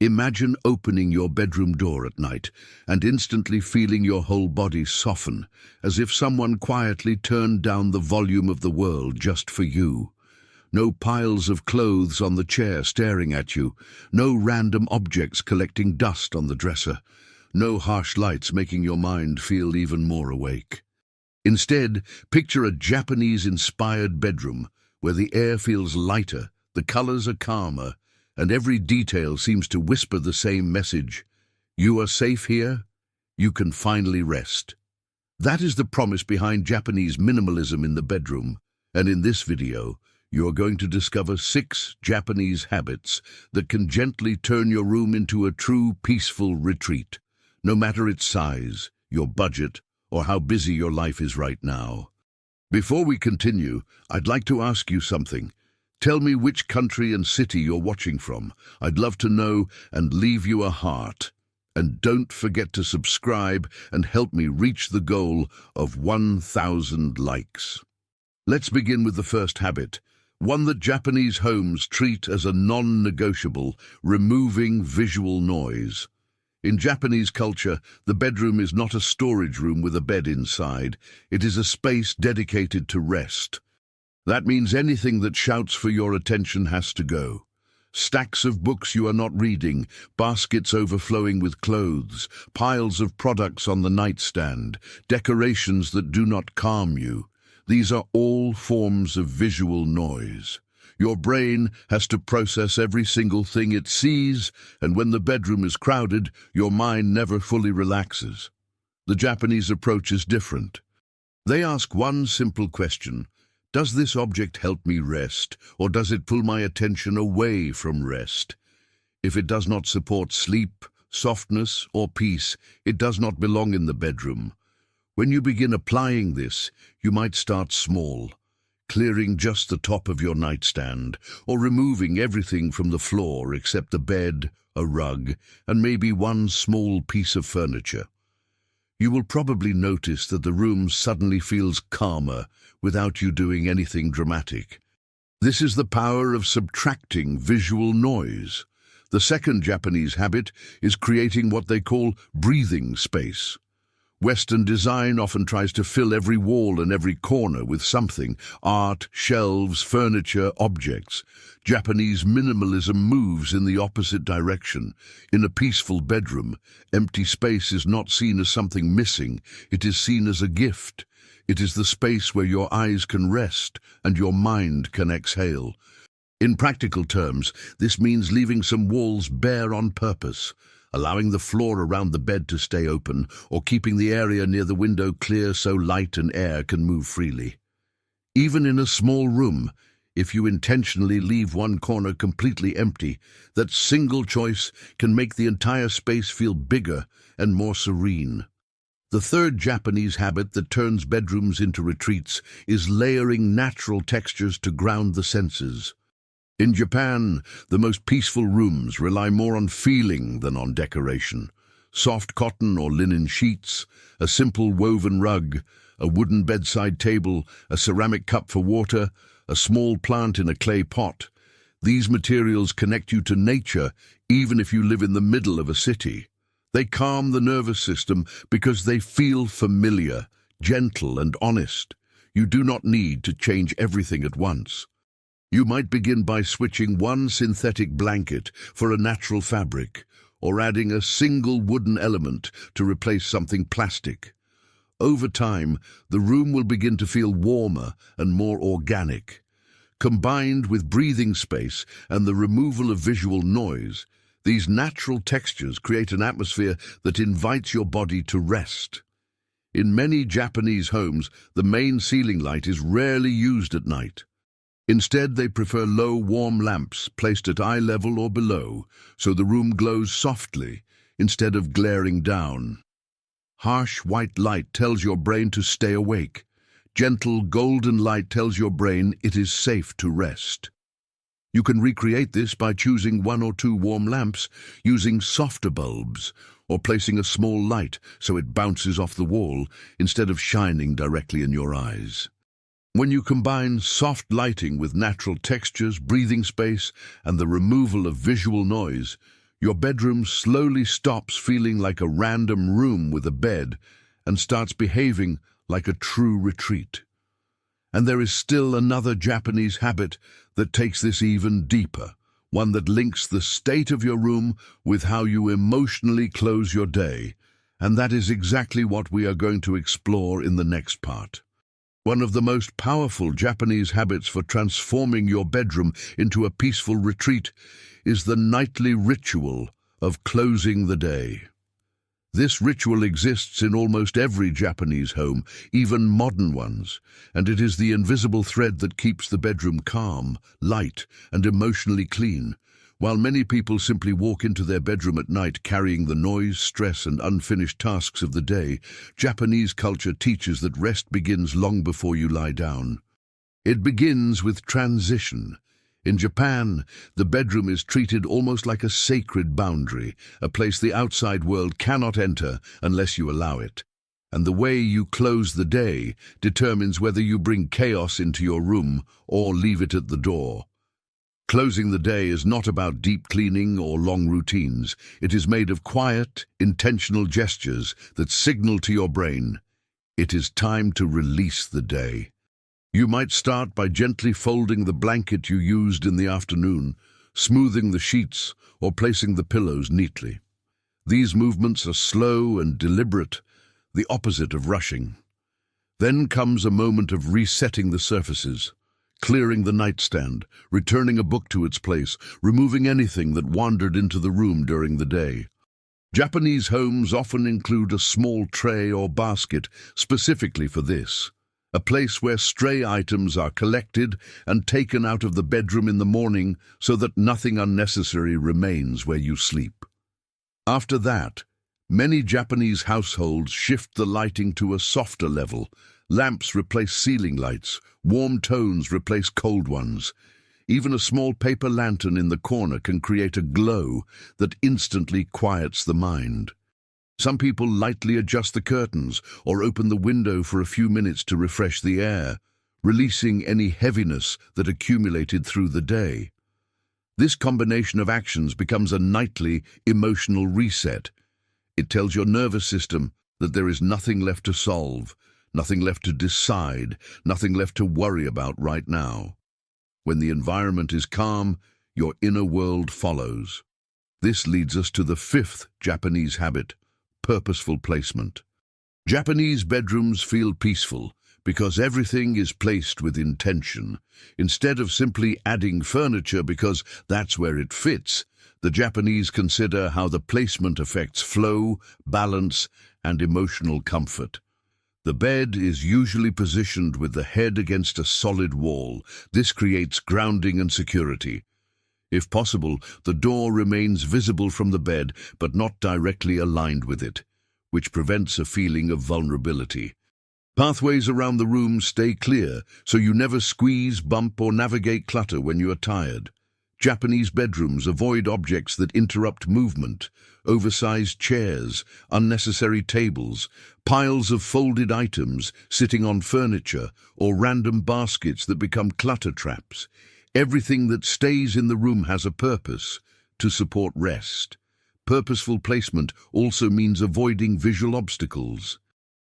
Imagine opening your bedroom door at night and instantly feeling your whole body soften, as if someone quietly turned down the volume of the world just for you. No piles of clothes on the chair staring at you, no random objects collecting dust on the dresser, no harsh lights making your mind feel even more awake. Instead, picture a Japanese-inspired bedroom where the air feels lighter, the colors are calmer, and every detail seems to whisper the same message. You are safe here. You can finally rest. That is the promise behind Japanese minimalism in the bedroom. And in this video, you are going to discover 6 Japanese habits that can gently turn your room into a true peaceful retreat, no matter its size, your budget, or how busy your life is right now. Before we continue, I'd like to ask you something. Tell me which country and city you're watching from. I'd love to know, and leave you a heart. And don't forget to subscribe and help me reach the goal of 1,000 likes. Let's begin with the first habit, one that Japanese homes treat as a non-negotiable: removing visual noise. In Japanese culture, the bedroom is not a storage room with a bed inside. It is a space dedicated to rest. That means anything that shouts for your attention has to go. Stacks of books you are not reading, baskets overflowing with clothes, piles of products on the nightstand, decorations that do not calm you. These are all forms of visual noise. Your brain has to process every single thing it sees, and when the bedroom is crowded, your mind never fully relaxes. The Japanese approach is different. They ask one simple question: does this object help me rest, or does it pull my attention away from rest? If it does not support sleep, softness, or peace, it does not belong in the bedroom. When you begin applying this, you might start small, clearing just the top of your nightstand, or removing everything from the floor except the bed, a rug, and maybe one small piece of furniture. You will probably notice that the room suddenly feels calmer without you doing anything dramatic. This is the power of subtracting visual noise. The second Japanese habit is creating what they call breathing space. Western design often tries to fill every wall and every corner with something: art, shelves, furniture, objects. Japanese minimalism moves in the opposite direction. In a peaceful bedroom, empty space is not seen as something missing, it is seen as a gift. It is the space where your eyes can rest and your mind can exhale. In practical terms, this means leaving some walls bare on purpose, allowing the floor around the bed to stay open, or keeping the area near the window clear so light and air can move freely. Even in a small room, if you intentionally leave one corner completely empty, that single choice can make the entire space feel bigger and more serene. The third Japanese habit that turns bedrooms into retreats is layering natural textures to ground the senses. In Japan, the most peaceful rooms rely more on feeling than on decoration. Soft cotton or linen sheets, a simple woven rug, a wooden bedside table, a ceramic cup for water, a small plant in a clay pot. These materials connect you to nature even if you live in the middle of a city. They calm the nervous system because they feel familiar, gentle, and honest. You do not need to change everything at once. You might begin by switching one synthetic blanket for a natural fabric, or adding a single wooden element to replace something plastic. Over time, the room will begin to feel warmer and more organic. Combined with breathing space and the removal of visual noise, these natural textures create an atmosphere that invites your body to rest. In many Japanese homes, the main ceiling light is rarely used at night. Instead, they prefer low, warm lamps placed at eye level or below, so the room glows softly instead of glaring down. Harsh white light tells your brain to stay awake. Gentle golden light tells your brain it is safe to rest. You can recreate this by choosing 1 or 2 warm lamps, using softer bulbs, or placing a small light so it bounces off the wall instead of shining directly in your eyes. When you combine soft lighting with natural textures, breathing space, and the removal of visual noise, Your bedroom slowly stops feeling like a random room with a bed and starts behaving like a true retreat. And there is still another Japanese habit that takes this even deeper, one that links the state of your room with how you emotionally close your day, and that is exactly what we are going to explore in the next part. One of the most powerful Japanese habits for transforming your bedroom into a peaceful retreat is the nightly ritual of closing the day. This ritual exists in almost every Japanese home, even modern ones, and it is the invisible thread that keeps the bedroom calm, light, and emotionally clean. While many people simply walk into their bedroom at night carrying the noise, stress, and unfinished tasks of the day, Japanese culture teaches that rest begins long before you lie down. It begins with transition. In Japan, the bedroom is treated almost like a sacred boundary, a place the outside world cannot enter unless you allow it. And the way you close the day determines whether you bring chaos into your room or leave it at the door. Closing the day is not about deep cleaning or long routines. It is made of quiet, intentional gestures that signal to your brain, it is time to release the day. You might start by gently folding the blanket you used in the afternoon, smoothing the sheets, or placing the pillows neatly. These movements are slow and deliberate, the opposite of rushing. Then comes a moment of resetting the surfaces, clearing the nightstand, returning a book to its place, removing anything that wandered into the room during the day. Japanese homes often include a small tray or basket specifically for this, a place where stray items are collected and taken out of the bedroom in the morning so that nothing unnecessary remains where you sleep. After that, many Japanese households shift the lighting to a softer level. Lamps replace ceiling lights, warm tones replace cold ones. Even a small paper lantern in the corner can create a glow that instantly quiets the mind. Some people lightly adjust the curtains or open the window for a few minutes to refresh the air, releasing any heaviness that accumulated through the day. This combination of actions becomes a nightly emotional reset. It tells your nervous system that there is nothing left to solve, nothing left to decide, nothing left to worry about right now. When the environment is calm, your inner world follows. This leads us to the fifth Japanese habit, purposeful placement. Japanese bedrooms feel peaceful because everything is placed with intention. Instead of simply adding furniture because that's where it fits, the Japanese consider how the placement affects flow, balance, and emotional comfort. The bed is usually positioned with the head against a solid wall. This creates grounding and security. If possible, the door remains visible from the bed but not directly aligned with it, which prevents a feeling of vulnerability. Pathways around the room stay clear, so you never squeeze, bump, or navigate clutter when you are tired. Japanese bedrooms avoid objects that interrupt movement, oversized chairs, unnecessary tables, piles of folded items sitting on furniture, or random baskets that become clutter traps. Everything that stays in the room has a purpose, to support rest. Purposeful placement also means avoiding visual obstacles.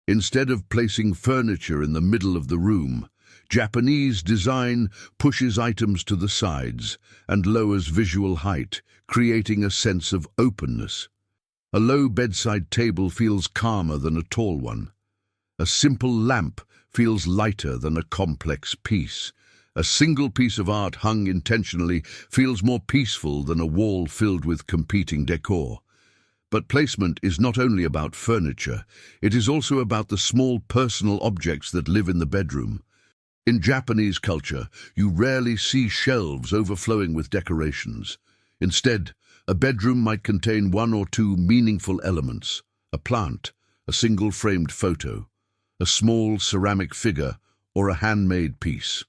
Instead of placing furniture in the middle of the room, Japanese design pushes items to the sides and lowers visual height, creating a sense of openness. A low bedside table feels calmer than a tall one. A simple lamp feels lighter than a complex piece. A single piece of art hung intentionally feels more peaceful than a wall filled with competing decor. But placement is not only about furniture, it is also about the small personal objects that live in the bedroom. In Japanese culture, you rarely see shelves overflowing with decorations. Instead, a bedroom might contain one or two meaningful elements: a plant, a single framed photo, a small ceramic figure, or a handmade piece.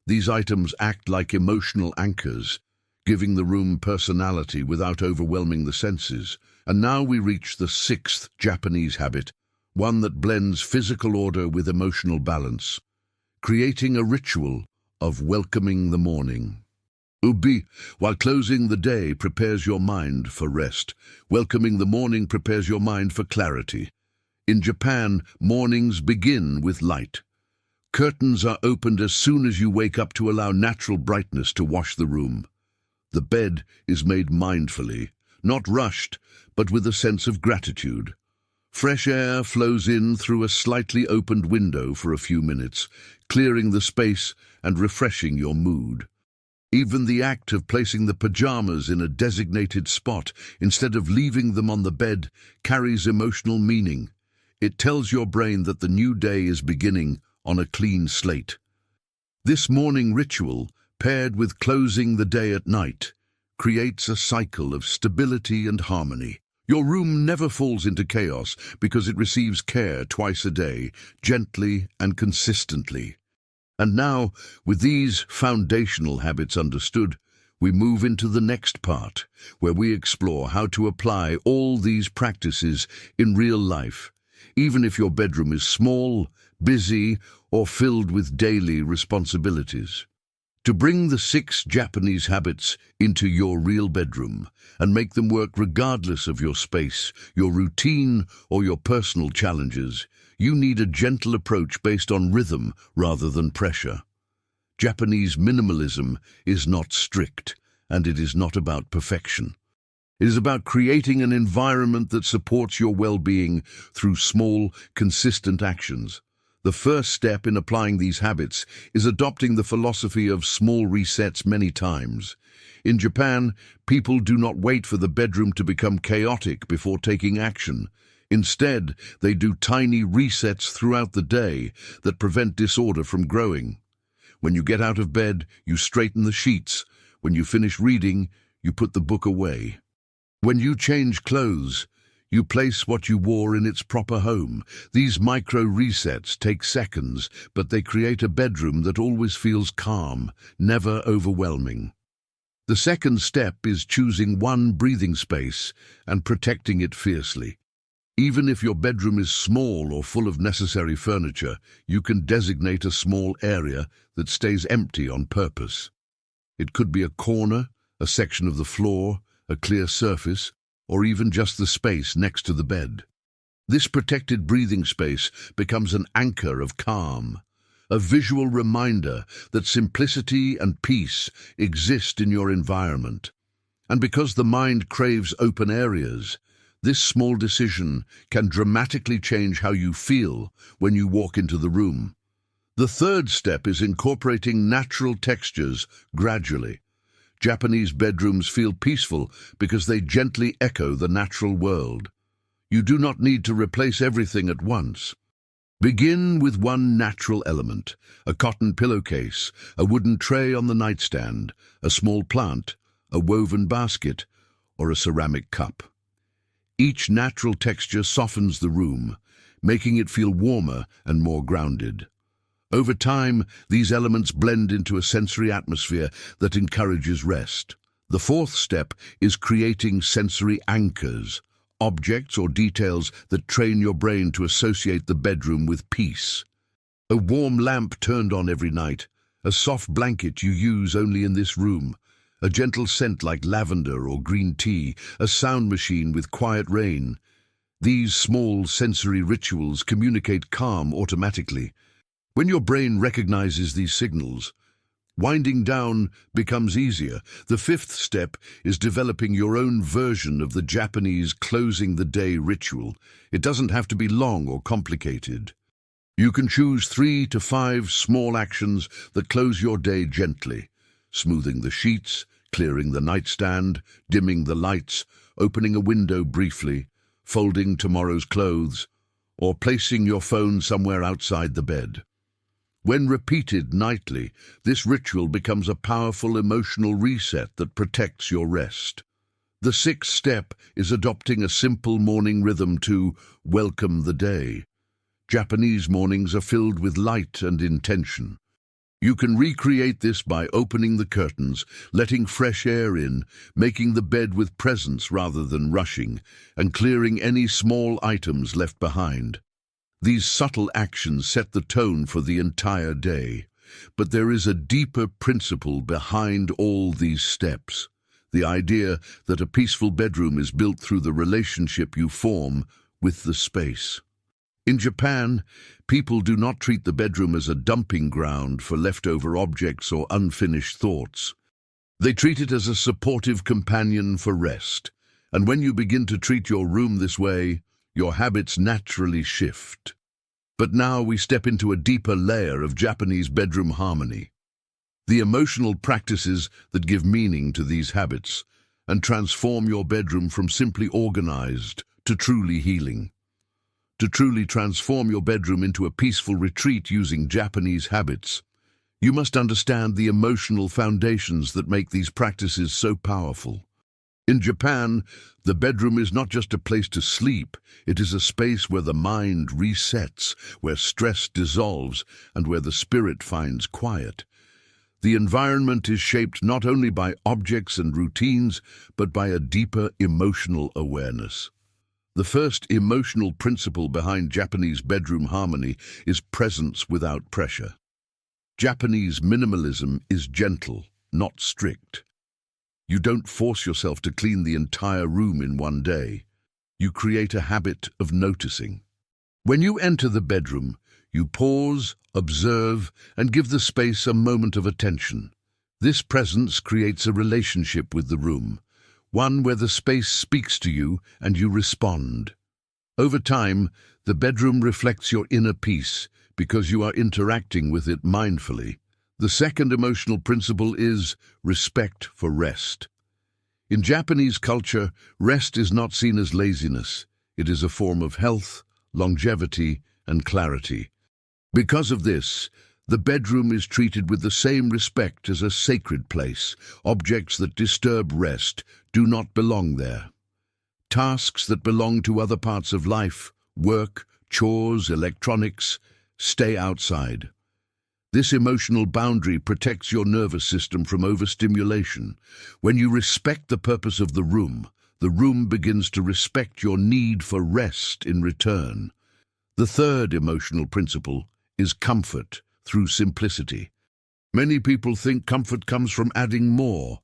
These items act like emotional anchors, giving the room personality without overwhelming the senses. And now we reach the sixth Japanese habit, one that blends physical order with emotional balance, creating a ritual of welcoming the morning. Ubi, while closing the day prepares your mind for rest. Welcoming the morning prepares your mind for clarity. In Japan, mornings begin with light. Curtains are opened as soon as you wake up to allow natural brightness to wash the room. The bed is made mindfully, not rushed, but with a sense of gratitude. Fresh air flows in through a slightly opened window for a few minutes, clearing the space and refreshing your mood. Even the act of placing the pajamas in a designated spot instead of leaving them on the bed carries emotional meaning. It tells your brain that the new day is beginning on a clean slate. This morning ritual, paired with closing the day at night, creates a cycle of stability and harmony. Your room never falls into chaos because it receives care twice a day, gently and consistently. And now, with these foundational habits understood, we move into the next part, where we explore how to apply all these practices in real life, even if your bedroom is small, busy, or filled with daily responsibilities. To bring the 6 Japanese habits into your real bedroom and make them work regardless of your space, your routine, or your personal challenges, you need a gentle approach based on rhythm rather than pressure. Japanese minimalism is not strict, and it is not about perfection. It is about creating an environment that supports your well-being through small, consistent actions. The first step in applying these habits is adopting the philosophy of small resets many times. In Japan, people do not wait for the bedroom to become chaotic before taking action. Instead, they do tiny resets throughout the day that prevent disorder from growing. When you get out of bed, you straighten the sheets. When you finish reading, you put the book away. When you change clothes, you place what you wore in its proper home. These micro resets take seconds, but they create a bedroom that always feels calm, never overwhelming. The second step is choosing one breathing space and protecting it fiercely. Even if your bedroom is small or full of necessary furniture, you can designate a small area that stays empty on purpose. It could be a corner, a section of the floor, a clear surface, or even just the space next to the bed. This protected breathing space becomes an anchor of calm, a visual reminder that simplicity and peace exist in your environment. And because the mind craves open areas, this small decision can dramatically change how you feel when you walk into the room. The third step is incorporating natural textures gradually. Japanese bedrooms feel peaceful because they gently echo the natural world. You do not need to replace everything at once. Begin with one natural element, a cotton pillowcase, a wooden tray on the nightstand, a small plant, a woven basket, or a ceramic cup. Each natural texture softens the room, making it feel warmer and more grounded. Over time, these elements blend into a sensory atmosphere that encourages rest. The fourth step is creating sensory anchors, objects or details that train your brain to associate the bedroom with peace. A warm lamp turned on every night, a soft blanket you use only in this room, a gentle scent like lavender or green tea, a sound machine with quiet rain. These small sensory rituals communicate calm automatically. When your brain recognizes these signals, winding down becomes easier. The fifth step is developing your own version of the Japanese closing the day ritual. It doesn't have to be long or complicated. You can choose 3 to 5 small actions that close your day gently. Smoothing the sheets, clearing the nightstand, dimming the lights, opening a window briefly, folding tomorrow's clothes, or placing your phone somewhere outside the bed. When repeated nightly, this ritual becomes a powerful emotional reset that protects your rest. The sixth step is adopting a simple morning rhythm to welcome the day. Japanese mornings are filled with light and intention. You can recreate this by opening the curtains, letting fresh air in, making the bed with presence rather than rushing, and clearing any small items left behind. These subtle actions set the tone for the entire day. But there is a deeper principle behind all these steps. The idea that a peaceful bedroom is built through the relationship you form with the space. In Japan, people do not treat the bedroom as a dumping ground for leftover objects or unfinished thoughts. They treat it as a supportive companion for rest. And when you begin to treat your room this way, your habits naturally shift. But now we step into a deeper layer of Japanese bedroom harmony. The emotional practices that give meaning to these habits and transform your bedroom from simply organized to truly healing. To truly transform your bedroom into a peaceful retreat using Japanese habits, you must understand the emotional foundations that make these practices so powerful. In Japan, the bedroom is not just a place to sleep, it is a space where the mind resets, where stress dissolves, and where the spirit finds quiet. The environment is shaped not only by objects and routines, but by a deeper emotional awareness. The first emotional principle behind Japanese bedroom harmony is presence without pressure. Japanese minimalism is gentle, not strict. You don't force yourself to clean the entire room in one day. You create a habit of noticing. When you enter the bedroom, you pause, observe, and give the space a moment of attention. This presence creates a relationship with the room, one where the space speaks to you and you respond. Over time, the bedroom reflects your inner peace because you are interacting with it mindfully. The second emotional principle is respect for rest. In Japanese culture, rest is not seen as laziness. It is a form of health, longevity, and clarity. Because of this, the bedroom is treated with the same respect as a sacred place. Objects that disturb rest do not belong there. Tasks that belong to other parts of life, work, chores, electronics, stay outside. This emotional boundary protects your nervous system from overstimulation. When you respect the purpose of the room begins to respect your need for rest in return. The third emotional principle is comfort through simplicity. Many people think comfort comes from adding more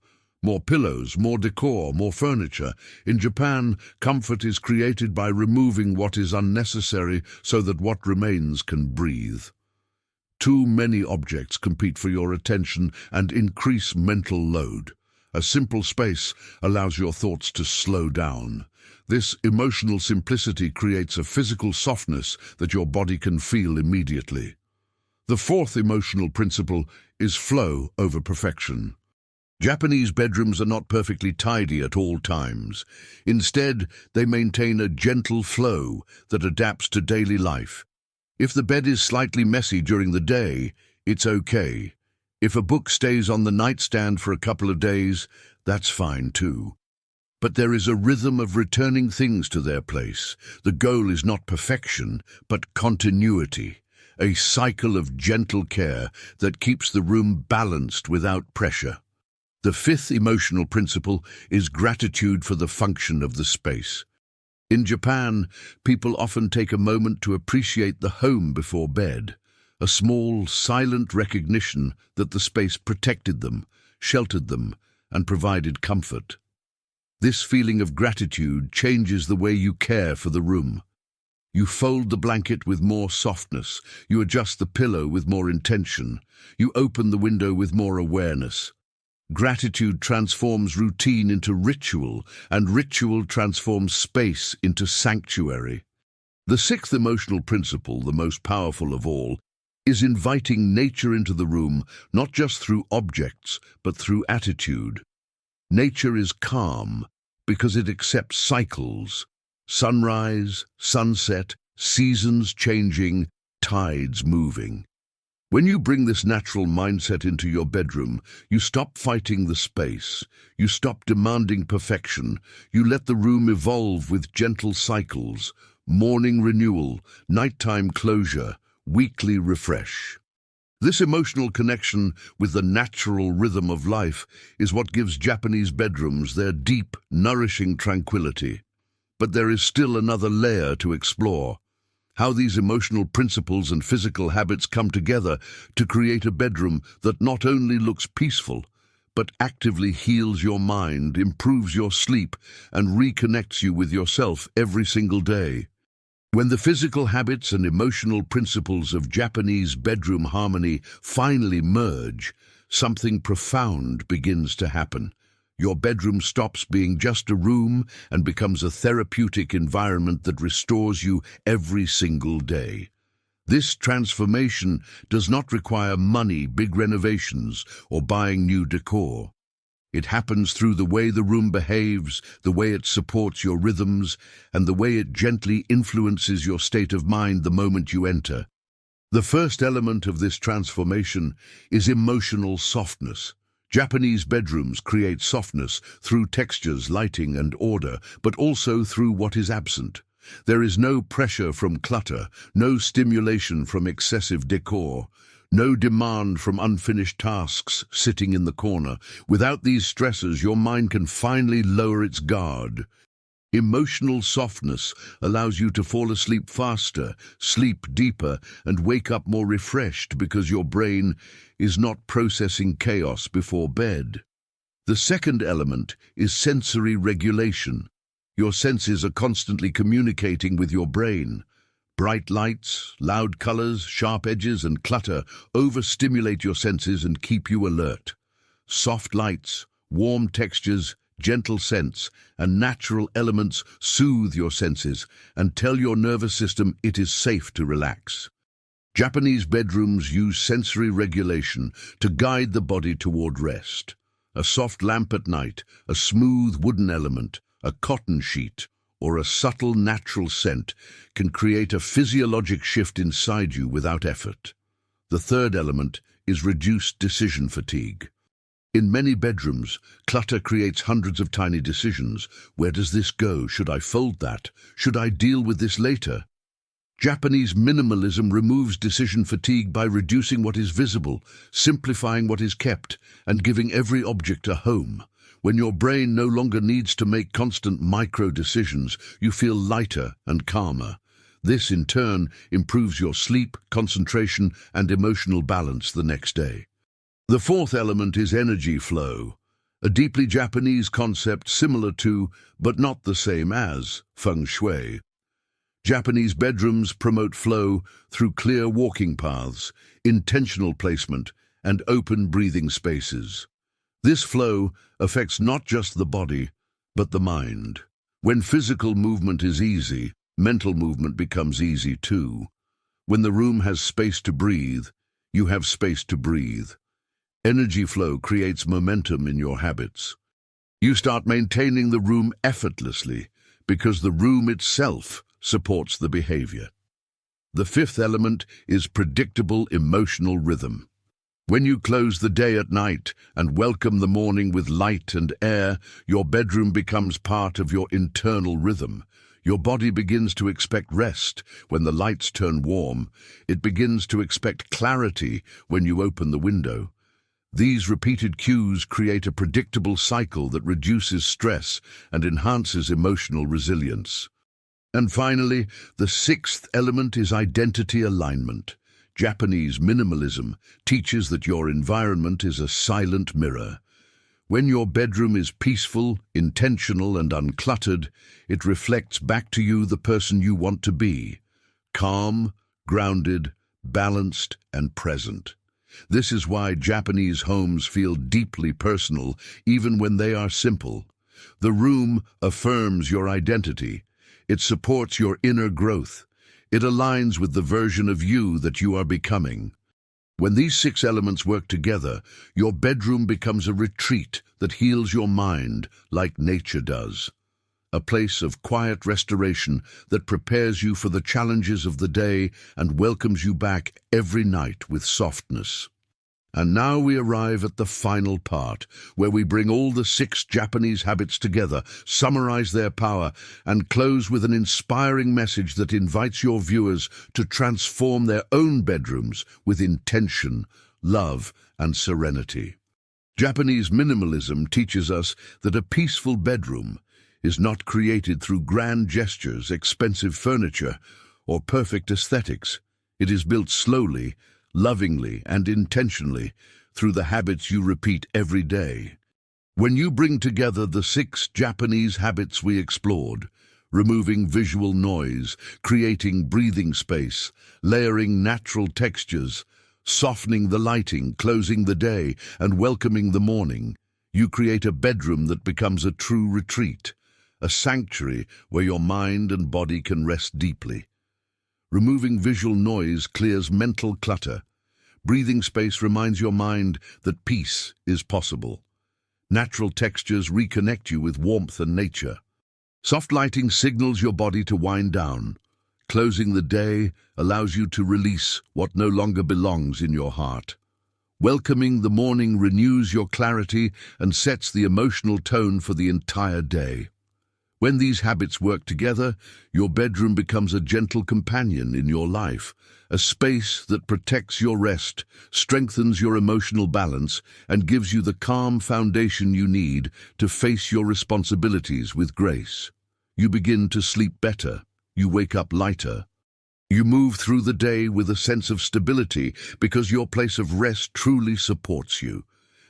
pillows, more decor, more furniture. In Japan, comfort is created by removing what is unnecessary so that what remains can breathe. Too many objects compete for your attention and increase mental load. A simple space allows your thoughts to slow down. This emotional simplicity creates a physical softness that your body can feel immediately. The fourth emotional principle is flow over perfection. Japanese bedrooms are not perfectly tidy at all times. Instead, they maintain a gentle flow that adapts to daily life. If the bed is slightly messy during the day, it's okay. If a book stays on the nightstand for a couple of days, that's fine too. But there is a rhythm of returning things to their place. The goal is not perfection, but continuity. A cycle of gentle care that keeps the room balanced without pressure. The fifth emotional principle is gratitude for the function of the space. In Japan, people often take a moment to appreciate the home before bed, a small, silent recognition that the space protected them, sheltered them, and provided comfort. This feeling of gratitude changes the way you care for the room. You fold the blanket with more softness. You adjust the pillow with more intention. You open the window with more awareness. Gratitude transforms routine into ritual, and ritual transforms space into sanctuary. The sixth emotional principle, the most powerful of all, is inviting nature into the room, not just through objects, but through attitude. Nature is calm because it accepts cycles. Sunrise, sunset, seasons changing, tides moving. When you bring this natural mindset into your bedroom, you stop fighting the space. You stop demanding perfection. You let the room evolve with gentle cycles, morning renewal, nighttime closure, weekly refresh. This emotional connection with the natural rhythm of life is what gives Japanese bedrooms their deep, nourishing tranquility. But there is still another layer to explore. how these emotional principles and physical habits come together to create a bedroom that not only looks peaceful, but actively heals your mind, improves your sleep, and reconnects you with yourself every single day. When the physical habits and emotional principles of Japanese bedroom harmony finally merge, something profound begins to happen. Your bedroom stops being just a room and becomes a therapeutic environment that restores you every single day. This transformation does not require money, big renovations, or buying new decor. It happens through the way the room behaves, the way it supports your rhythms, and the way it gently influences your state of mind the moment you enter. The first element of this transformation is emotional softness. Japanese bedrooms create softness through textures, lighting, and order, but also through what is absent. There is no pressure from clutter, no stimulation from excessive decor, no demand from unfinished tasks sitting in the corner. Without these stressors, your mind can finally lower its guard. Emotional softness allows you to fall asleep faster, sleep deeper, and wake up more refreshed because your brain is not processing chaos before bed. The second element is sensory regulation. Your senses are constantly communicating with your brain. Bright lights, loud colors, sharp edges, and clutter overstimulate your senses and keep you alert. Soft lights, warm textures, gentle scents, and natural elements soothe your senses and tell your nervous system it is safe to relax. Japanese bedrooms use sensory regulation to guide the body toward rest. A soft lamp at night, a smooth wooden element, a cotton sheet, or a subtle natural scent can create a physiologic shift inside you without effort. The third element is reduced decision fatigue. In many bedrooms, clutter creates hundreds of tiny decisions. Where does this go? Should I fold that? Should I deal with this later? Japanese minimalism removes decision fatigue by reducing what is visible, simplifying what is kept, and giving every object a home. When your brain no longer needs to make constant micro-decisions, you feel lighter and calmer. This, in turn, improves your sleep, concentration, and emotional balance the next day. The fourth element is energy flow, a deeply Japanese concept similar to, but not the same as, feng shui. Japanese bedrooms promote flow through clear walking paths, intentional placement, and open breathing spaces. This flow affects not just the body, but the mind. When physical movement is easy, mental movement becomes easy too. When the room has space to breathe, you have space to breathe. Energy flow creates momentum in your habits. You start maintaining the room effortlessly because the room itself supports the behavior. The fifth element is predictable emotional rhythm. When you close the day at night and welcome the morning with light and air, your bedroom becomes part of your internal rhythm. Your body begins to expect rest when the lights turn warm. It begins to expect clarity when you open the window. These repeated cues create a predictable cycle that reduces stress and enhances emotional resilience. And finally, the sixth element is identity alignment. Japanese minimalism teaches that your environment is a silent mirror. When your bedroom is peaceful, intentional, and uncluttered, it reflects back to you the person you want to be: calm, grounded, balanced, and present. This is why Japanese homes feel deeply personal, even when they are simple. The room affirms your identity. It supports your inner growth. It aligns with the version of you that you are becoming. When these six elements work together, your bedroom becomes a retreat that heals your mind like nature does. A place of quiet restoration that prepares you for the challenges of the day and welcomes you back every night with softness. And now we arrive at the final part, where we bring all the six Japanese habits together, summarize their power, and close with an inspiring message that invites your viewers to transform their own bedrooms with intention, love, and serenity. Japanese minimalism teaches us that a peaceful bedroom is not created through grand gestures, expensive furniture, or perfect aesthetics. It is built slowly, lovingly, and intentionally through the habits you repeat every day. When you bring together the 6 Japanese habits we explored, removing visual noise, creating breathing space, layering natural textures, softening the lighting, closing the day, and welcoming the morning, you create a bedroom that becomes a true retreat, a sanctuary where your mind and body can rest deeply. Removing visual noise clears mental clutter. Breathing space reminds your mind that peace is possible. Natural textures reconnect you with warmth and nature. Soft lighting signals your body to wind down. Closing the day allows you to release what no longer belongs in your heart. Welcoming the morning renews your clarity and sets the emotional tone for the entire day. When these habits work together, your bedroom becomes a gentle companion in your life, a space that protects your rest, strengthens your emotional balance, and gives you the calm foundation you need to face your responsibilities with grace. You begin to sleep better. You wake up lighter. You move through the day with a sense of stability because your place of rest truly supports you.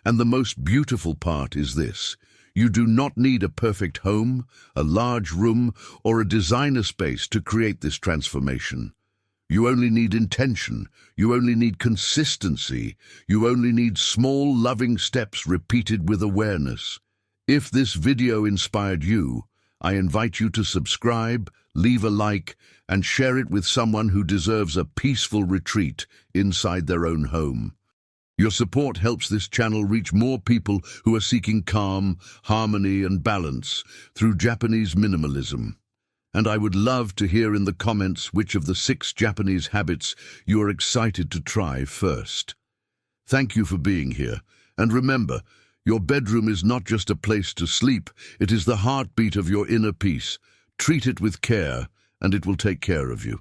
And the most beautiful part is this: you do not need a perfect home, a large room, or a designer space to create this transformation. You only need intention. You only need consistency. You only need small, loving steps repeated with awareness. If this video inspired you, I invite you to subscribe, leave a like, and share it with someone who deserves a peaceful retreat inside their own home. Your support helps this channel reach more people who are seeking calm, harmony, and balance through Japanese minimalism. And I would love to hear in the comments which of the 6 Japanese habits you are excited to try first. Thank you for being here. And remember, your bedroom is not just a place to sleep, it is the heartbeat of your inner peace. Treat it with care, and it will take care of you.